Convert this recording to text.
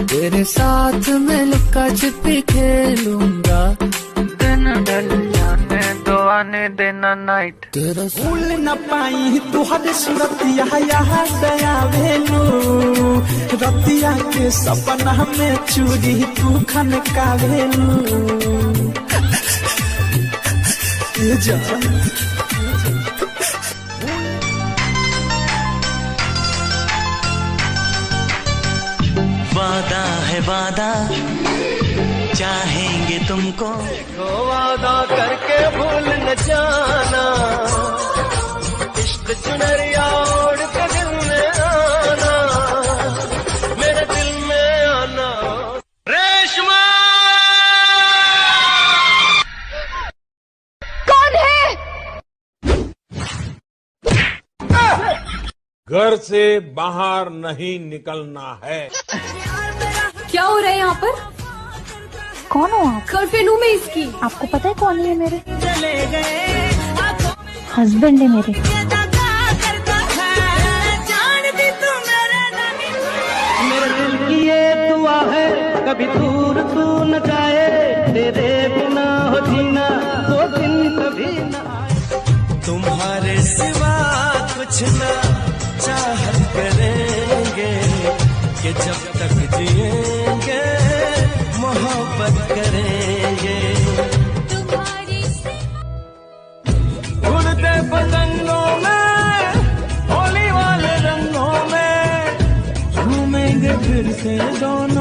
तेरे साथ मैं लुक्का छिपी खेलूंगा, दिन ढल जाने दो आने देना नाइट। तेरा भूल न पाई तुहरे सूरतिया यहाँ दया भेलू, रतिया के सपना में चूड़ी तू खन का भेलू। वादा है वादा चाहेंगे तुमको, वादा करके भूल न जाना, इश्क चुनरिया ओढ़ के दिल में आना, मेरे दिल में आना। रेशमा कौन है? घर से बाहर नहीं निकलना है। क्या हो रहा है यहाँ पर? कौन हो आप? गर्लफ्रेंड हूँ मैं इसकी। आपको पता है कौन है मेरे? हस्बैंड है मेरे। मेरे दिल की ये दुआ है कभी दूर तू न जाए, तेरे बिना हो जीना वो दिन कभी न आए। तुम्हारे सिवा कुछ ना चाहत करेंगे, कि जब तक जिएंगे मोहब्बत करेंगे। उड़ते पतंगों में होली वाले रंगों में घूमेंगे फिर से दोनों।